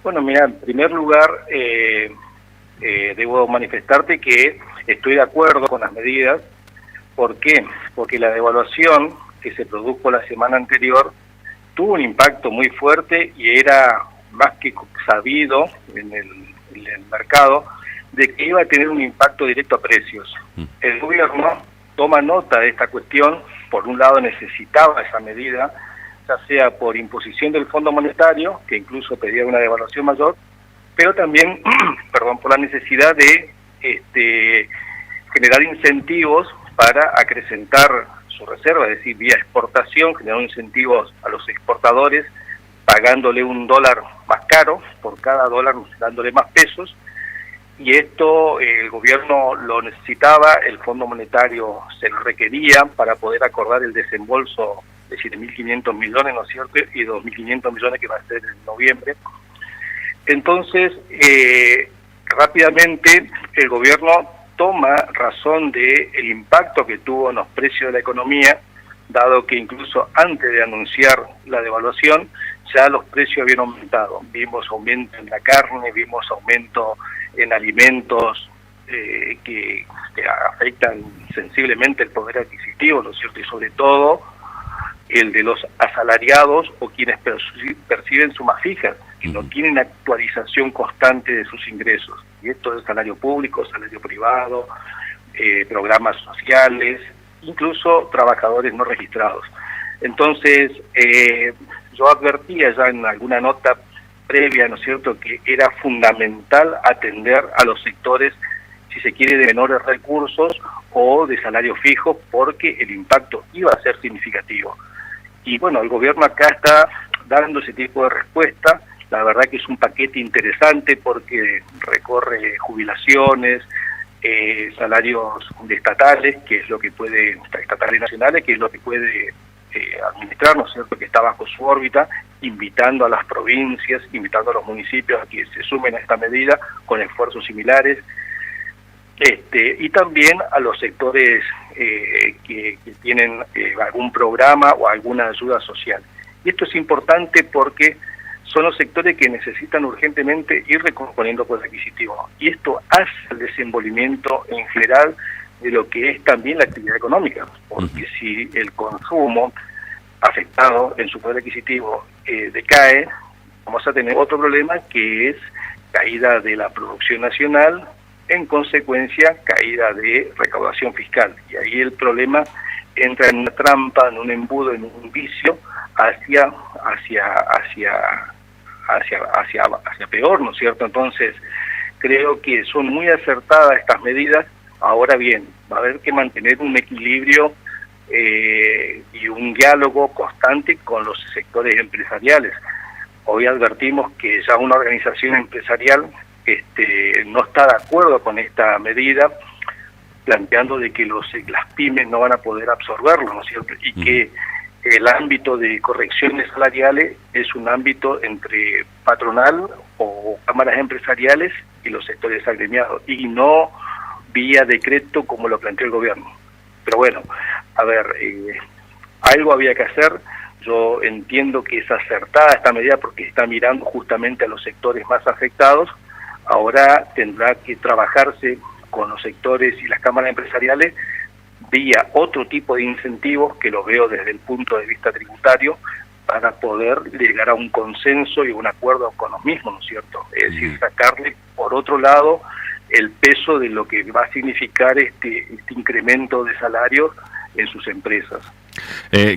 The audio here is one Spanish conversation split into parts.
Bueno, mira, en primer lugar, debo manifestarte que estoy de acuerdo con las medidas. ¿Por qué? Porque la devaluación que se produjo la semana anterior tuvo un impacto muy fuerte y era más que sabido en el mercado de que iba a tener un impacto directo a precios. El gobierno toma nota de esta cuestión. Por un lado necesitaba esa medida, ya sea por imposición del Fondo Monetario, que incluso pedía una devaluación mayor, pero también por la necesidad de generar incentivos para acrecentar su reserva, es decir, vía exportación, generar incentivos a los exportadores, pagándole $1 más caro, por cada dólar dándole más pesos, y esto el gobierno lo necesitaba, el Fondo Monetario se lo requería para poder acordar el desembolso de 7.500 millones, ¿no es cierto?, y 2.500 millones que va a ser en noviembre. Entonces, rápidamente el gobierno toma razón del impacto que tuvo en los precios de la economía, dado que incluso antes de anunciar la devaluación, ya los precios habían aumentado. Vimos aumento en la carne, vimos aumento en alimentos que afectan sensiblemente el poder adquisitivo, ¿no es cierto?, y sobre todo el de los asalariados o quienes perciben sumas fijas, que no tienen actualización constante de sus ingresos. Y esto es salario público, salario privado, programas sociales, incluso trabajadores no registrados. Entonces, yo advertía ya en alguna nota previa, ¿no es cierto?, que era fundamental atender a los sectores, si se quiere, de menores recursos o de salarios fijos, porque el impacto iba a ser significativo. Y bueno, el gobierno acá está dando ese tipo de respuesta. La verdad que es un paquete interesante porque recorre jubilaciones, salarios estatales, que es lo que puede, estatales y nacionales, que es lo que puede administrar, ¿no es cierto?, que está bajo su órbita, invitando a las provincias, invitando a los municipios a que se sumen a esta medida con esfuerzos similares, y también a los sectores que tienen algún programa o alguna ayuda social. Y esto es importante porque son los sectores que necesitan urgentemente ir recomponiendo poder adquisitivo. Y esto hace el desenvolvimiento en general de lo que es también la actividad económica, porque si el consumo afectado en su poder adquisitivo decae, vamos a tener otro problema que es caída de la producción nacional, en consecuencia caída de recaudación fiscal. Y ahí el problema entra en una trampa, en un embudo, en un vicio hacia peor, ¿no es cierto? Entonces, creo que son muy acertadas estas medidas. Ahora bien, va a haber que mantener un equilibrio y un diálogo constante con los sectores empresariales. Hoy advertimos que ya una organización empresarial no está de acuerdo con esta medida, planteando de que las pymes no van a poder absorberlo, ¿no es cierto? Y que el ámbito de correcciones salariales es un ámbito entre patronal o cámaras empresariales y los sectores agremiados, y no vía decreto como lo planteó el gobierno. Pero bueno, a ver, algo había que hacer. Yo entiendo que es acertada esta medida porque está mirando justamente a los sectores más afectados. Ahora tendrá que trabajarse con los sectores y las cámaras empresariales vía otro tipo de incentivos, que lo veo desde el punto de vista tributario, para poder llegar a un consenso y un acuerdo con los mismos, ¿no es cierto? Es decir, sacarle, por otro lado, el peso de lo que va a significar este incremento de salarios en sus empresas.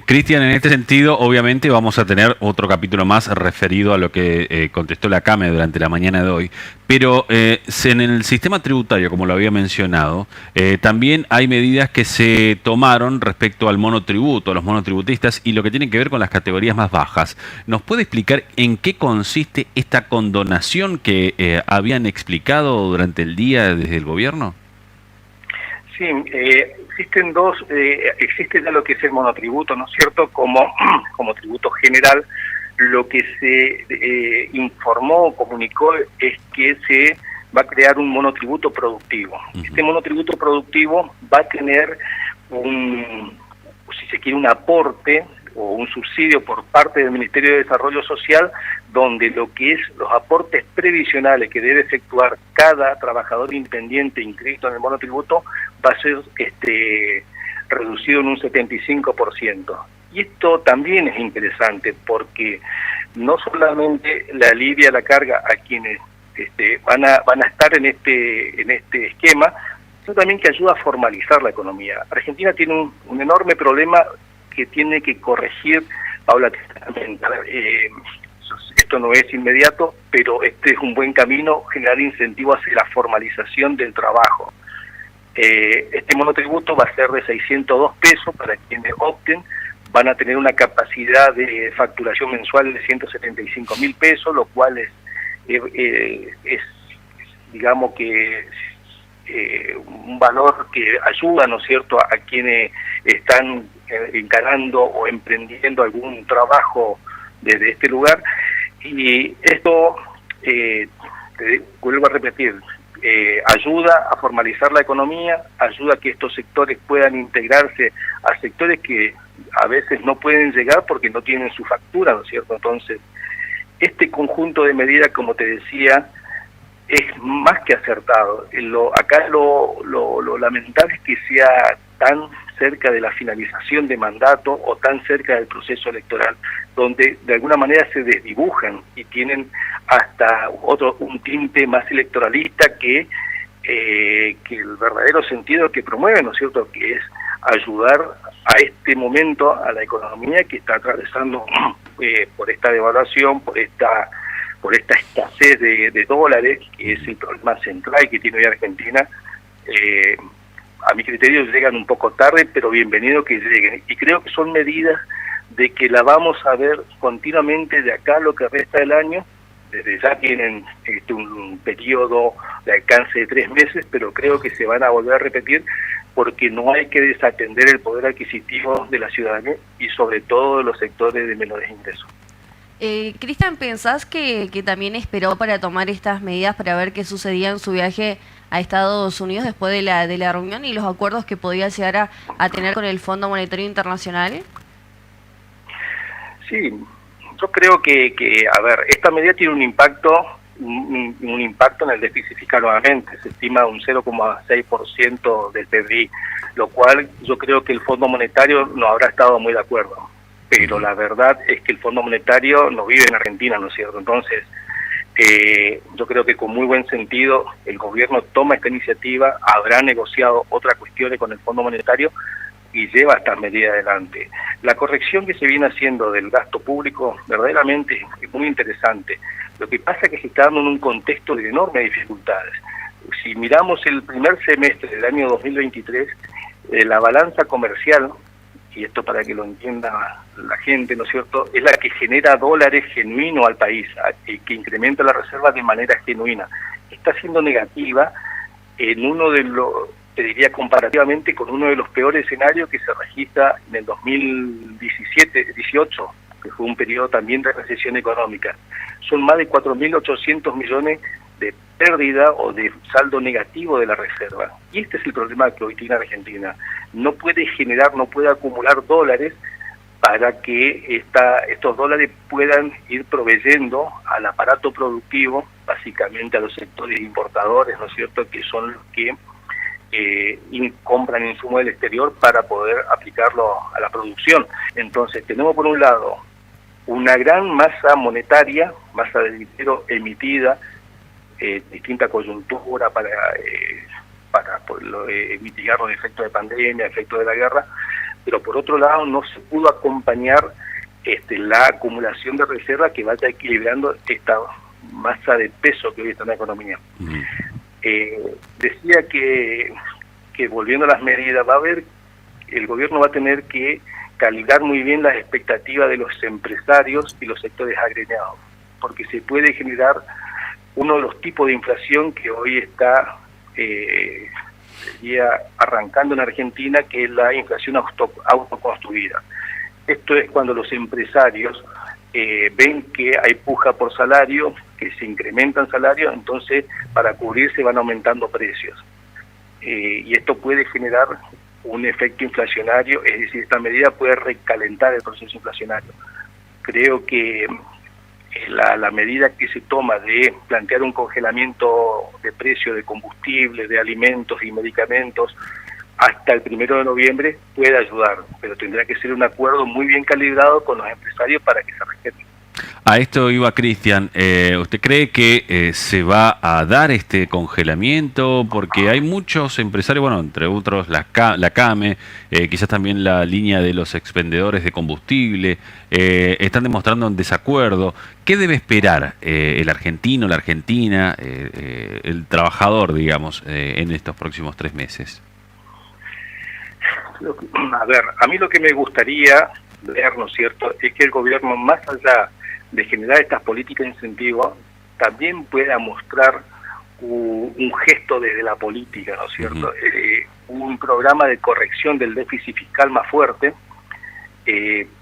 Cristian, en este sentido, obviamente vamos a tener otro capítulo más referido a lo que contestó la CAME durante la mañana de hoy, pero en el sistema tributario, como lo había mencionado, también hay medidas que se tomaron respecto al monotributo, a los monotributistas y lo que tiene que ver con las categorías más bajas. ¿Nos puede explicar en qué consiste esta condonación que habían explicado durante el día desde el gobierno? Sí, existen existe ya lo que es el monotributo, ¿no es cierto?, como tributo general. Lo que se informó, comunicó, es que se va a crear un monotributo productivo. Este monotributo productivo va a tener si se quiere, un aporte o un subsidio por parte del Ministerio de Desarrollo Social donde lo que es los aportes previsionales que debe efectuar cada trabajador independiente inscrito en el monotributo va a ser reducido en un 75%. Y esto también es interesante porque no solamente le alivia la carga a quienes van a estar en este esquema, sino también que ayuda a formalizar la economía. Argentina tiene un enorme problema que tiene que corregir paulatinamente. Esto no es inmediato, pero este es un buen camino, generar incentivos hacia la formalización del trabajo. Este monotributo va a ser de 602 pesos para quienes opten, van a tener una capacidad de facturación mensual de 175.000 pesos, lo cual es digamos que un valor que ayuda, ¿no es cierto?, a quienes están encarando o emprendiendo algún trabajo desde este lugar. Y esto, vuelvo a repetir, ayuda a formalizar la economía, ayuda a que estos sectores puedan integrarse a sectores que a veces no pueden llegar porque no tienen su factura, ¿no es cierto? Entonces, este conjunto de medidas, como te decía, es más que acertado. Acá lo lamentable es que sea tan cerca de la finalización de mandato o tan cerca del proceso electoral, donde de alguna manera se desdibujan y tienen hasta un tinte más electoralista que el verdadero sentido que promueven, ¿no es cierto?, que es ayudar a este momento a la economía que está atravesando por esta devaluación, por esta escasez de dólares, que es el problema central que tiene hoy Argentina. A mi criterio llegan un poco tarde, pero bienvenido que lleguen. Y creo que son medidas de que la vamos a ver continuamente de acá a lo que resta del año. Desde ya tienen un periodo de alcance de 3 meses, pero creo que se van a volver a repetir porque no hay que desatender el poder adquisitivo de la ciudadanía y sobre todo de los sectores de menores ingresos. Cristian, ¿pensás que también esperó para tomar estas medidas para ver qué sucedía en su viaje a Estados Unidos después de la reunión y los acuerdos que podía llegar a tener con el Fondo Monetario Internacional? Sí, yo creo que a ver, esta medida tiene un impacto en el déficit fiscal nuevamente, se estima un 0,6% del PBI, lo cual yo creo que el Fondo Monetario no habrá estado muy de acuerdo. Pero la verdad es que el Fondo Monetario no vive en Argentina, ¿no es cierto? Entonces, yo creo que con muy buen sentido el gobierno toma esta iniciativa, habrá negociado otras cuestiones con el Fondo Monetario y lleva estas medidas adelante. La corrección que se viene haciendo del gasto público verdaderamente es muy interesante. Lo que pasa es que se está dando en un contexto de enormes dificultades. Si miramos el primer semestre del año 2023, la balanza comercial, y esto para que lo entienda la gente, ¿no es cierto?, es la que genera dólares genuinos al país, que incrementa las reservas de manera genuina. Está siendo negativa en uno de los, te diría comparativamente, con uno de los peores escenarios que se registra en el 2017-18, que fue un periodo también de recesión económica. Son más de 4.800 millones de pérdida o de saldo negativo de la reserva. Y este es el problema que hoy tiene Argentina. No puede generar, no puede acumular dólares para que estos dólares puedan ir proveyendo al aparato productivo, básicamente a los sectores importadores, ¿no es cierto?, que son los que compran insumos del exterior para poder aplicarlo a la producción. Entonces tenemos por un lado una gran masa monetaria, masa de dinero emitida, distinta coyuntura para mitigar los efectos de pandemia, efectos de la guerra, pero por otro lado no se pudo acompañar la acumulación de reservas que vaya equilibrando esta masa de peso que hoy está en la economía. Decía que volviendo a las medidas, el gobierno va a tener que calibrar muy bien las expectativas de los empresarios y los sectores agremiados, porque se puede generar uno de los tipos de inflación que hoy está arrancando en Argentina, que es la inflación autoconstruida. Esto es cuando los empresarios ven que hay puja por salario, que se incrementan salarios, entonces para cubrirse van aumentando precios. Y esto puede generar un efecto inflacionario, es decir, esta medida puede recalentar el proceso inflacionario. Creo que la medida que se toma de plantear un congelamiento de precio de combustible, de alimentos y medicamentos hasta el 1 de noviembre puede ayudar, pero tendrá que ser un acuerdo muy bien calibrado con los empresarios para que se respete. A esto iba Cristian. ¿Usted cree que se va a dar este congelamiento? Porque hay muchos empresarios, bueno, entre otros la CAME, quizás también la línea de los expendedores de combustible, están demostrando un desacuerdo. ¿Qué debe esperar el argentino, la argentina, el trabajador, digamos, en estos próximos 3 meses? A ver, a mí lo que me gustaría ver, ¿no es cierto?, es que el gobierno, más allá de generar estas políticas de incentivo, también pueda mostrar un gesto desde la política, ¿no es cierto? Un programa de corrección del déficit fiscal más fuerte,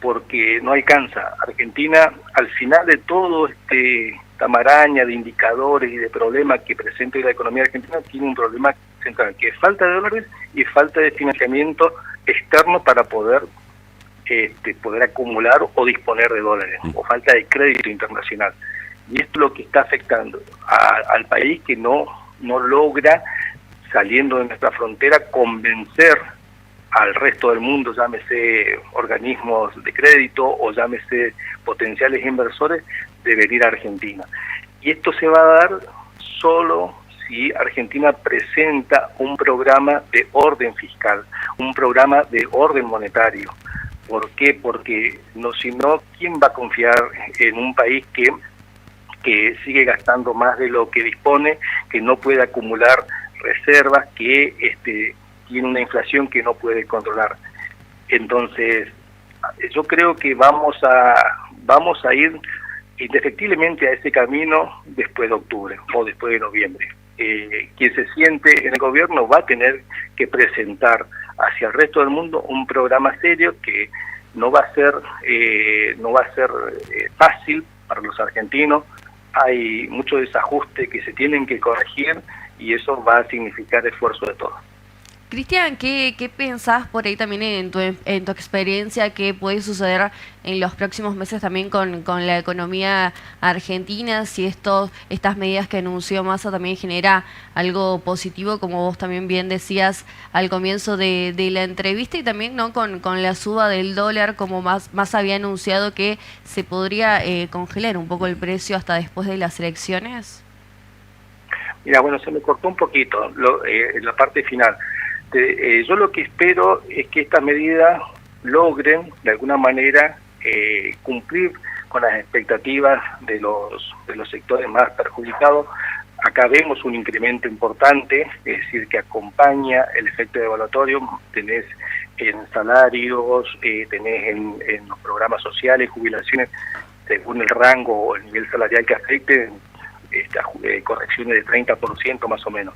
porque no alcanza. Argentina, al final de todo esta maraña de indicadores y de problemas que presenta la economía argentina, tiene un problema central, que es falta de dólares y falta de financiamiento externo para poder acumular o disponer de dólares, o falta de crédito internacional. Y esto es lo que está afectando al país, que no logra, saliendo de nuestra frontera, convencer al resto del mundo, llámese organismos de crédito o llámese potenciales inversores, de venir a Argentina. Y esto se va a dar solo si Argentina presenta un programa de orden fiscal, un programa de orden monetario. ¿Por qué? Porque si no, ¿quién va a confiar en un país que sigue gastando más de lo que dispone, que no puede acumular reservas, que tiene una inflación que no puede controlar? Entonces, yo creo que vamos a ir indefectiblemente a ese camino después de octubre o después de noviembre. Quien se siente en el gobierno va a tener que presentar hacia el resto del mundo un programa serio que no va a ser fácil para los argentinos. Hay muchos desajustes que se tienen que corregir y eso va a significar esfuerzo de todos. Cristian, ¿qué pensás por ahí también en tu experiencia que puede suceder en los próximos meses también con la economía argentina? Si estas medidas que anunció Massa también genera algo positivo, como vos también bien decías al comienzo de la entrevista, y también no con la suba del dólar, como Massa había anunciado que se podría congelar un poco el precio hasta después de las elecciones. Mira, bueno, se me cortó un poquito en la parte final. Yo lo que espero es que estas medidas logren de alguna manera cumplir con las expectativas de los sectores más perjudicados. Acá vemos un incremento importante, es decir, que acompaña el efecto devaluatorio. Tenés en salarios, tenés en los programas sociales, jubilaciones, según el rango o el nivel salarial que afecte, estas correcciones de 30% más o menos.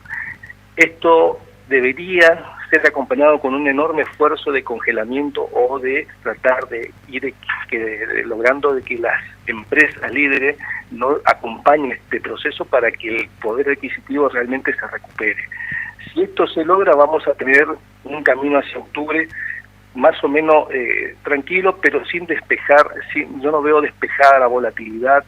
Esto debería ser acompañado con un enorme esfuerzo de congelamiento o de tratar de ir logrando de que las empresas líderes no acompañen este proceso para que el poder adquisitivo realmente se recupere. Si esto se logra, vamos a tener un camino hacia octubre más o menos tranquilo, pero sin despejar. Yo no veo despejada la volatilidad.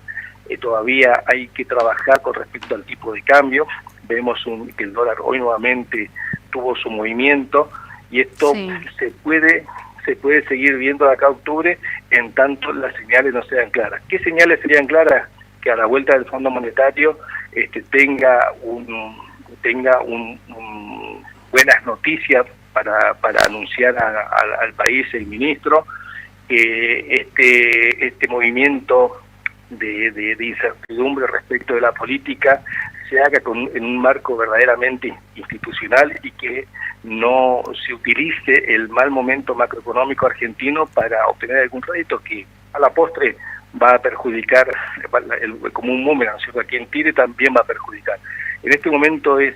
Todavía hay que trabajar con respecto al tipo de cambio. Vemos que el dólar hoy nuevamente tuvo su movimiento y esto sí se puede seguir viendo de acá a octubre en tanto las señales no sean claras. ¿Qué señales serían claras? Que a la vuelta del Fondo Monetario tenga buenas noticias para anunciar al país el ministro, que este movimiento de incertidumbre respecto de la política se haga en un marco verdaderamente institucional y que no se utilice el mal momento macroeconómico argentino para obtener algún rédito que a la postre va a perjudicar, como un boomerang, ¿cierto? A quien tire también va a perjudicar. En este momento es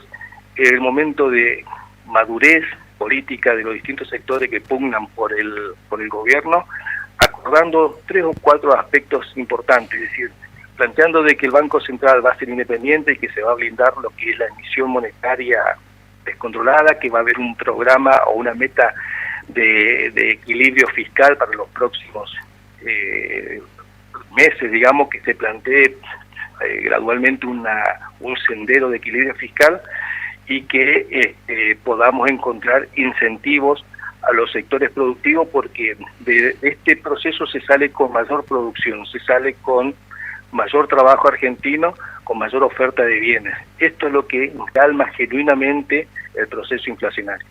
el momento de madurez política de los distintos sectores que pugnan por el gobierno, acordando 3 o 4 aspectos importantes, es decir, planteando de que el Banco Central va a ser independiente y que se va a blindar lo que es la emisión monetaria descontrolada, que va a haber un programa o una meta de equilibrio fiscal para los próximos meses, digamos, que se plantee gradualmente un sendero de equilibrio fiscal y que podamos encontrar incentivos a los sectores productivos, porque de este proceso se sale con mayor producción, se sale con mayor trabajo argentino, con mayor oferta de bienes. Esto es lo que calma genuinamente el proceso inflacionario.